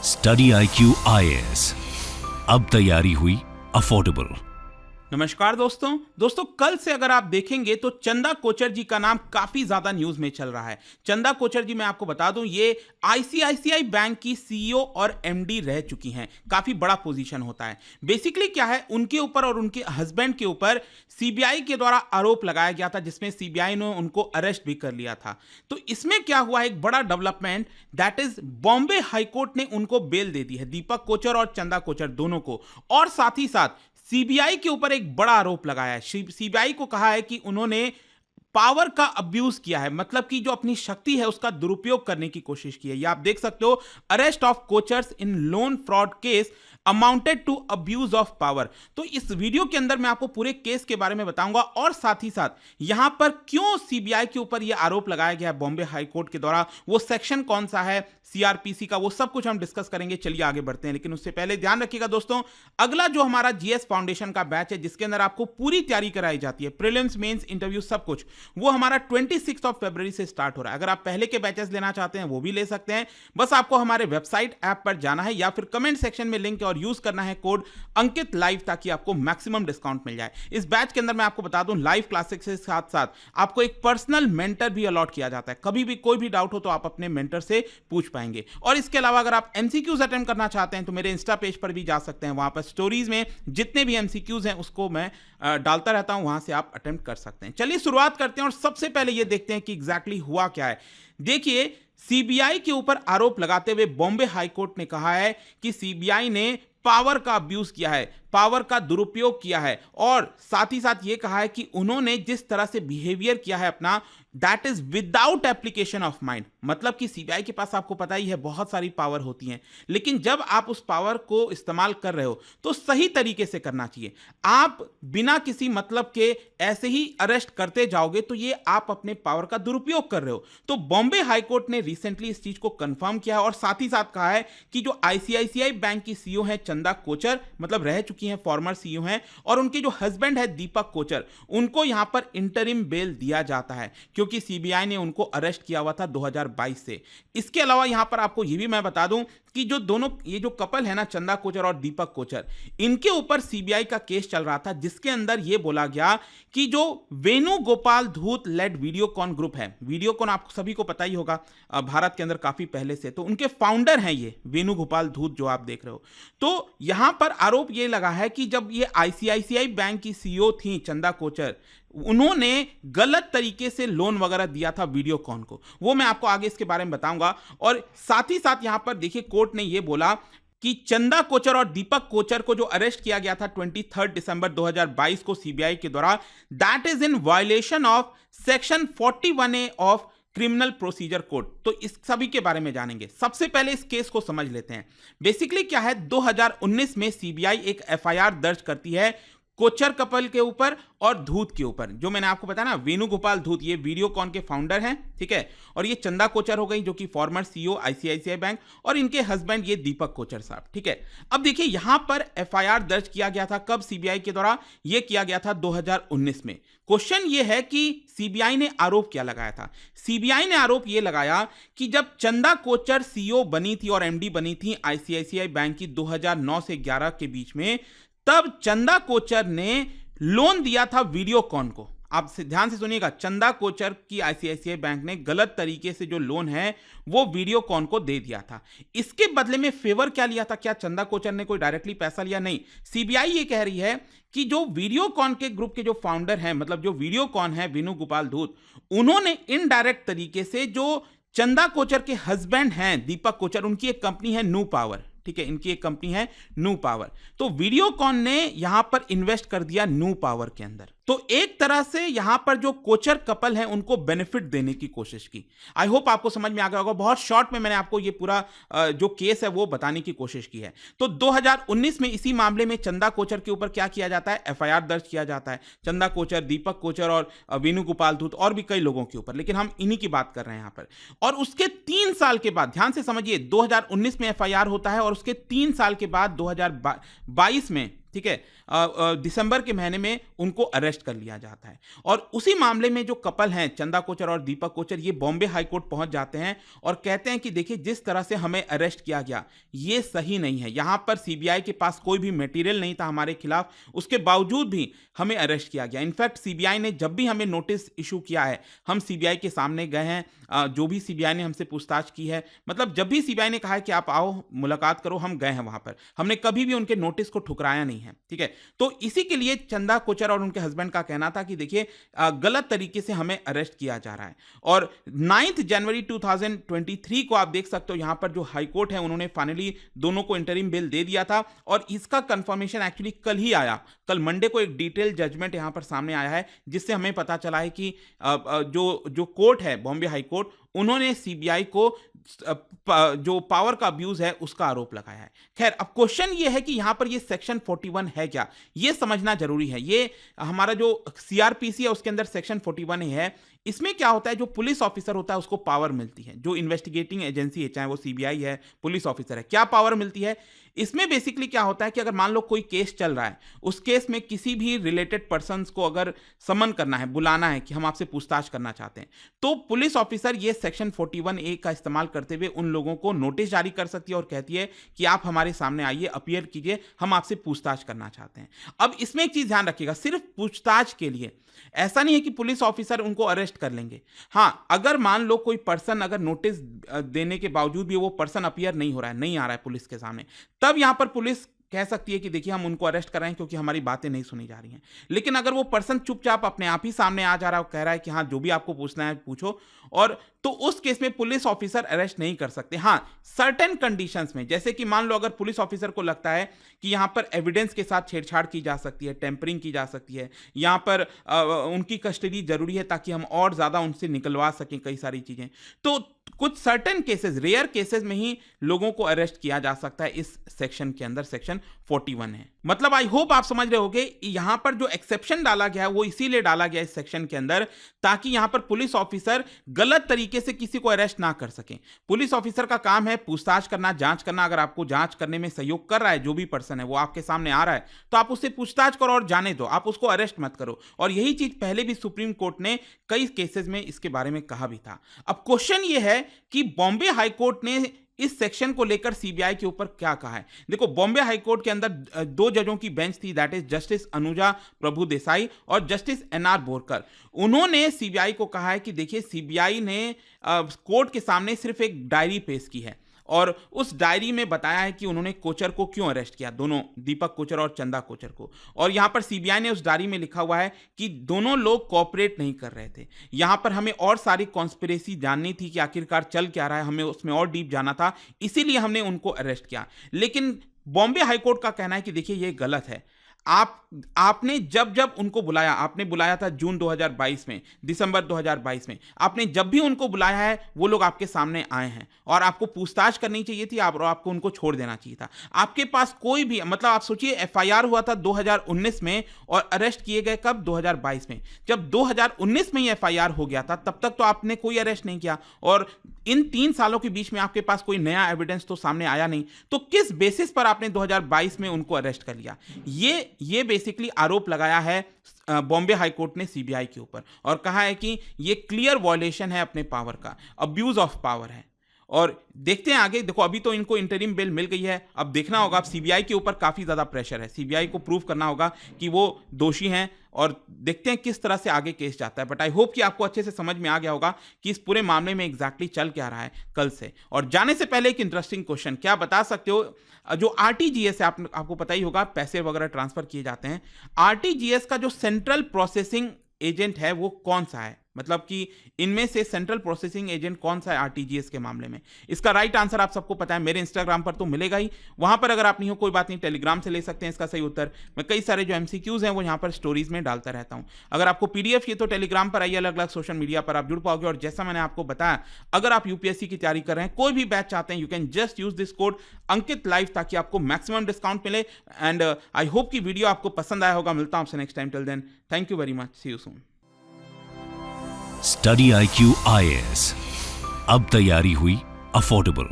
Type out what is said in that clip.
Study IQ IAS, अब तैयारी हुई अफोर्डेबल। नमस्कार दोस्तों कल से अगर आप देखेंगे तो चंदा कोचर जी का नाम काफी ज्यादा न्यूज में चल रहा है। चंदा कोचर जी, मैं आपको बता दूं, ये आईसीआईसीआई बैंक की सीईओ और एमडी रह चुकी हैं। काफी बड़ा पोजीशन होता है। बेसिकली क्या है, उनके ऊपर और उनके हस्बैंड के ऊपर सीबीआई के द्वारा आरोप लगाया गया था, जिसमें सीबीआई ने उनको अरेस्ट भी कर लिया था। तो इसमें क्या हुआ, एक बड़ा development, that is Bombay high court ने उनको बेल दे दी है, दीपक कोचर और चंदा कोचर दोनों को। और साथ ही साथ सीबीआई के ऊपर एक बड़ा आरोप लगाया है। सीबीआई को कहा है कि उन्होंने पावर का अब्यूज किया है, मतलब कि जो अपनी शक्ति है उसका दुरुपयोग करने की कोशिश की है। ये आप देख सकते हो, arrest of Kochhars in loan fraud case amounted to abuse of power. तो इस वीडियो के अंदर मैं आपको पूरे केस के बारे में बताऊंगा और साथ ही साथ यहां पर क्यों सीबीआई के ऊपर यह आरोप लगाया गया है बॉम्बे हाईकोर्ट के द्वारा, वो सेक्शन कौन सा है सीआरपीसी का, वो सब कुछ हम डिस्कस करेंगे। चलिए आगे बढ़ते हैं, लेकिन उससे पहले ध्यान रखिएगा दोस्तों, अगला जो हमारा जीएस फाउंडेशन का बैच है, जिसके अंदर आपको पूरी तैयारी कराई जाती है, प्रीलिम्स, मेंस, इंटरव्यू, सब कुछ, वो हमारा 26 फरवरी से स्टार्ट हो रहा है। अगर आप पहले के बैचेस लेना चाहते हैं वो भी ले सकते हैं। बस आपको हमारे वेबसाइट ऐप पर जाना है या फिर कमेंट सेक्शन में लिंक और यूज करना है कोड अंकित लाइव, ताकि आपको मैक्सिमम डिस्काउंट मिल जाए। इस बैच के अंदर मैं आपको बता दूं, लाइव क्लासेस के साथ साथ आपको एक पर्सनल मेंटर भी अलॉट किया जाता है। कभी भी कोई भी डाउट हो तो आप अपने मेंटर से पूछ पाएंगे। और इसके अलावा अगर आप एमसीक्यूज अटेम्प्ट करना चाहते हैं तो मेरे इंस्टा पेज पर भी जा सकते हैं। वहां पर स्टोरीज में जितने भी एमसीक्यूज हैं उसको मैं डालता रहता हूं, वहां से आप अटेम्प्ट कर सकते हैं। चलिए शुरुआत करते हैं और सबसे पहले ये देखते हैं कि एग्जैक्टली हुआ क्या है। देखिए, सीबीआई के ऊपर आरोप लगाते हुए बॉम्बे हाईकोर्ट ने कहा है कि सीबीआई ने पावर का अब्यूज किया है, पावर का दुरुपयोग किया है, और साथ ही साथ यह कहा है कि उन्होंने जिस तरह से बिहेवियर किया है अपना, that is without application of mind. मतलब कि सीबीआई के पास आपको पता ही है बहुत सारी पावर होती हैं, लेकिन जब आप उस पावर को इस्तेमाल कर रहे हो तो सही तरीके से करना चाहिए। आप बिना किसी मतलब के ऐसे ही अरेस्ट करते जाओगे तो ये आप अपने पावर का दुरुपयोग कर रहे हो। तो बॉम्बे हाईकोर्ट ने रिसेंटली इस चीज को कंफर्म किया है और साथ ही साथ कहा है कि जो आईसीआईसीआई बैंक की सीईओ है चंदा कोचर, मतलब रह चुकी हैं, फॉर्मर सीईओ हैं, और उनके जो हस्बैंड है दीपक कोचर, उनको यहां पर इंटरिम बेल दिया जाता है क्योंकि सीबीआई ने उनको अरेस्ट किया हुआ था 2022 से। इसके अलावा यहां पर आपको यह भी मैं बता दूं कि जो दोनों, ये जो कपल है ना, चंदा कोचर और दीपक कोचर, इनके ऊपर सीबीआई का केस चल रहा था, जिसके अंदर यह बोला गया कि जो वेणुगोपाल धूत लेड वीडियोकॉन ग्रुप है, वीडियोकॉन आप सभी को पता ही होगा, भारत के अंदर काफी पहले से, तो उनके फाउंडर हैं ये वेणुगोपाल धूत जो आप देख रहे हो। तो यहां पर आरोप यह लगा है कि जब ये आईसीआईसीआई बैंक की सीईओ थी चंदा कोचर, उन्होंने गलत तरीके से लोन वगैरह दिया था वीडियोकॉन को। वो मैं आपको आगे इसके बारे में बताऊंगा। और साथ ही साथ यहां पर देखिए, कोर्ट ने यह बोला कि चंदा कोचर और दीपक कोचर को जो अरेस्ट किया गया था 23 दिसंबर 2022 को सीबीआई के द्वारा, that is in violation of section 41A of criminal procedure code. तो इस सभी के बारे में जानेंगे। सबसे पहले इस केस को समझ लेते हैं। बेसिकली क्या है, 2019 में सीबीआई एक एफआईआर दर्ज करती है कोचर कपल के ऊपर और धूत के ऊपर। जो मैंने आपको बताया ना, वेणुगोपाल धूत ये वीडियोकॉन के फाउंडर हैं, ठीक है, और ये चंदा कोचर हो गई जो कि फॉर्मर सीईओ आईसीआईसीआई बैंक, और इनके हस्बैंड ये दीपक कोचर साहब, ठीक है। अब देखिए, यहां पर एफआईआर दर्ज किया गया था कब सीबीआई के द्वारा, ये किया गया था 2019 में। क्वेश्चन ये है कि सीबीआई ने आरोप क्या लगाया था। सीबीआई ने आरोप ये लगाया कि जब चंदा कोचर सीईओ बनी थी और एमडी बनी थी आईसीआईसीआई बैंक की 2009 से 11 के बीच में, तब चंदा कोचर ने लोन दिया था वीडियोकॉन को। आप ध्यान से सुनिएगा, चंदा कोचर की आईसीआईसीआई बैंक ने गलत तरीके से जो लोन है वो वीडियोकॉन को दे दिया था। इसके बदले में फेवर क्या लिया था? क्या चंदा कोचर ने कोई डायरेक्टली पैसा लिया? नहीं। सीबीआई ये कह रही है कि जो वीडियोकॉन के ग्रुप के जो फाउंडर हैं, मतलब जो वीडियोकॉन है वेणुगोपाल धूत, उन्होंने इनडायरेक्ट तरीके से जो चंदा कोचर के हस्बैंड हैं दीपक कोचर, उनकी एक कंपनी है न्यू पावर, ठीक है, इनकी एक कंपनी है न्यू पावर, तो वीडियोकॉन ने यहां पर इन्वेस्ट कर दिया न्यू पावर के अंदर। तो एक तरह से यहां पर जो कोचर कपल है उनको बेनिफिट देने की कोशिश की। आई होप आपको समझ में आ गया होगा। बहुत शॉर्ट में मैंने आपको ये पूरा जो केस है वो बताने की कोशिश की है। तो 2019 में इसी मामले में चंदा कोचर के ऊपर क्या किया जाता है, एफआईआर दर्ज किया जाता है चंदा कोचर, दीपक कोचर और वेणुगोपाल धूत और भी कई लोगों के ऊपर, लेकिन हम इन्हीं की बात कर रहे हैं यहां पर। और उसके 3 साल के बाद, ध्यान से समझिए, 2019 में एफआईआर होता है और उसके 3 साल के बाद 2022 में ठीक है, दिसंबर के महीने में उनको अरेस्ट कर लिया जाता है। और उसी मामले में जो कपल हैं चंदा कोचर और दीपक कोचर, ये बॉम्बे हाई कोर्ट पहुंच जाते हैं और कहते हैं कि देखिए जिस तरह से हमें अरेस्ट किया गया ये सही नहीं है, यहां पर सीबीआई के पास कोई भी मटेरियल नहीं था हमारे खिलाफ, उसके बावजूद भी हमें अरेस्ट किया गया। इनफैक्ट सीबीआई ने जब भी हमें नोटिस इशू किया है, हम सीबीआई के सामने गए हैं, जो भी सीबीआई ने हमसे पूछताछ की है, मतलब जब भी सीबीआई ने कहा है कि आप आओ मुलाकात करो, हम गए हैं वहां पर, हमने कभी भी उनके नोटिस को ठुकराया नहीं है। ठीक है, तो इसी के लिए चंदा कोचर और उनके हस्बैंड का कहना था कि देखिए गलत तरीके से हमें अरेस्ट किया जा रहा है। और 9 जनवरी 2023 को आप देख सकते हो यहां पर जो हाई कोर्ट है उन्होंने फाइनली दोनों को इंटरिम बेल दे दिया था और इसका कंफर्मेशन एक्चुअली कल ही आया। कल मंडे को एक डिटेल जजमेंट यहां पर सामने आया है जिससे हमें पता चला है कि जो कोर्ट है बॉम्बे हाई कोर्ट, उन्होंने सीबीआई को जो पावर का अब्यूज है उसका आरोप लगाया है। खैर, अब क्वेश्चन ये है कि यहां पर ये सेक्शन 41 है क्या, ये समझना जरूरी है। ये हमारा जो सीआरपीसी है उसके अंदर सेक्शन 41 है। इसमें क्या होता है, जो पुलिस ऑफिसर होता है उसको पावर मिलती है, जो इन्वेस्टिगेटिंग एजेंसी है, चाहे वो सीबीआई है, पुलिस ऑफिसर है, क्या पावर मिलती है। इसमें बेसिकली क्या होता है कि अगर मान लो कोई केस चल रहा है, उस केस में किसी भी रिलेटेड पर्सन्स को अगर समन करना है, बुलाना है कि हम आपसे पूछताछ करना चाहते हैं, तो पुलिस ऑफिसर ये सेक्शन 41A का इस्तेमाल करते हुए उन लोगों को नोटिस जारी कर सकती है और कहती है कि आप हमारे सामने आइए, अपीयर कीजिए, हम आपसे पूछताछ करना चाहते हैं। अब इसमें एक चीज ध्यान रखिएगा, सिर्फ पूछताछ के लिए, ऐसा नहीं है कि पुलिस ऑफिसर उनको अरेस्ट कर लेंगे। हां, अगर मान लो कोई पर्सन अगर नोटिस देने के बावजूद भी वो पर्सन अपीयर नहीं हो रहा है, नहीं आ रहा है पुलिस के सामने, तब यहां पर पुलिस कह सकती है कि देखिए हम उनको अरेस्ट कर रहे हैं क्योंकि हमारी बातें नहीं सुनी जा रही हैं। लेकिन अगर वो पर्सन चुपचाप अपने आप ही सामने आ जा रहा है और कह रहा है कि हाँ जो भी आपको पूछना है पूछो, और तो उस केस में पुलिस ऑफिसर अरेस्ट नहीं कर सकते। हाँ, सर्टेन कंडीशंस में, जैसे कि मान लो अगर पुलिस ऑफिसर को लगता है कि यहां पर एविडेंस के साथ छेड़छाड़ की जा सकती है, टेम्परिंग की जा सकती है, यहां पर उनकी कस्टडी जरूरी है ताकि हम और ज्यादा उनसे निकलवा सकें कई सारी चीजें, तो कुछ सर्टेन केसेस, रेयर केसेस में ही लोगों को अरेस्ट किया जा सकता है इस सेक्शन के अंदर, सेक्शन 41 है। मतलब आई होप आप समझ रहे होगे, यहां पर जो एक्सेप्शन डाला गया है वो इसीलिए डाला गया इस सेक्शन के अंदर ताकि यहां पर पुलिस ऑफिसर गलत तरीके से किसी को अरेस्ट ना कर सकें। पुलिस ऑफिसर का काम है पूछताछ करना, जांच करना। अगर आपको जांच करने में सहयोग कर रहा है जो भी पर्सन है, वो आपके सामने आ रहा है, तो आप उससे पूछताछ करो और जाने दो, आप उसको अरेस्ट मत करो। और यही चीज पहले भी सुप्रीम कोर्ट ने कई केसेस में इसके बारे में कहा भी था। अब क्वेश्चन ये है कि बॉम्बे हाई कोर्ट ने इस सेक्शन को लेकर सीबीआई के ऊपर क्या कहा है। देखो, बॉम्बे हाई कोर्ट के अंदर 2 जजों की बेंच थी, दैट इज जस्टिस अनुजा प्रभु देसाई और जस्टिस एनआर बोरकर। उन्होंने सीबीआई को कहा है कि देखिए सीबीआई ने कोर्ट के सामने सिर्फ एक डायरी पेश की है और उस डायरी में बताया है कि उन्होंने कोचर को क्यों अरेस्ट किया, दोनों दीपक कोचर और चंदा कोचर को। और यहां पर सीबीआई ने उस डायरी में लिखा हुआ है कि दोनों लोग कोऑपरेट नहीं कर रहे थे। यहां पर हमें और सारी कॉन्स्पिरेसी जाननी थी कि आखिरकार चल क्या रहा है, हमें उसमें और डीप जाना था, इसीलिए हमने उनको अरेस्ट किया। लेकिन बॉम्बे हाईकोर्ट का कहना है कि देखिए ये गलत है। आपने जब उनको बुलाया, आपने बुलाया था जून 2022 में, दिसंबर 2022 में, आपने जब भी उनको बुलाया है वो लोग आपके सामने आए हैं और आपको पूछताछ करनी चाहिए थी, आपको उनको छोड़ देना चाहिए था। आपके पास कोई भी, मतलब आप सोचिए एफआईआर हुआ था 2019 में और अरेस्ट किए गए कब, 2022 में। जब 2019 में ही एफआईआर हो गया था तब तक तो आपने कोई अरेस्ट नहीं किया और इन 3 सालों के बीच में आपके पास कोई नया एविडेंस तो सामने आया नहीं, तो किस बेसिस पर आपने 2022 में उनको अरेस्ट कर लिया। ये बेसिकली आरोप लगाया है बॉम्बे हाईकोर्ट ने सीबीआई के ऊपर और कहा है कि ये क्लियर वॉयलेशन है अपने पावर का, अब्यूज ऑफ पावर है। और देखते हैं आगे। देखो, अभी तो इनको इंटरिम बेल मिल गई है, अब देखना होगा, सीबीआई के ऊपर काफी ज्यादा प्रेशर है, सीबीआई को प्रूव करना होगा कि वो दोषी हैं और देखते हैं किस तरह से आगे केस जाता है। बट आई होप कि आपको अच्छे से समझ में आ गया होगा कि इस पूरे मामले में एग्जैक्टली चल क्या रहा है कल से। और जाने से पहले एक इंटरेस्टिंग क्वेश्चन, क्या बता सकते हो जो आरटीजीएस है, आपको पता ही होगा पैसे वगैरह ट्रांसफर किए जाते हैं, आरटीजीएस का जो सेंट्रल प्रोसेसिंग एजेंट है वो कौन सा है, मतलब कि इनमें से सेंट्रल प्रोसेसिंग एजेंट कौन सा है आरटीजीएस के मामले में। इसका राइट आंसर आप सबको पता है, मेरे इंस्टाग्राम पर तो मिलेगा ही, वहां पर अगर आप नहीं हो कोई बात नहीं, टेलीग्राम से ले सकते हैं इसका सही उत्तर। मैं कई सारे जो एमसीक्यूज हैं वो यहां पर स्टोरीज में डालता रहता हूं। अगर आपको पीडीएफ ये तो टेलीग्राम पर आइए, अलग अलग सोशल मीडिया पर आप जुड़ पाओगे। और जैसा मैंने आपको बताया, अगर आप यूपीएससी की तैयारी कर रहे हैं, कोई भी बैच चाहते हैं, you can just use this code Ankit live ताकि आपको मैक्सिमम डिस्काउंट मिले। एंड आई होप कि वीडियो आपको पसंद आया होगा। मिलता हूं आपसे next time, till then thank you very much, see you soon. Study IQ IAS, अब तैयारी हुई अफोर्डेबल।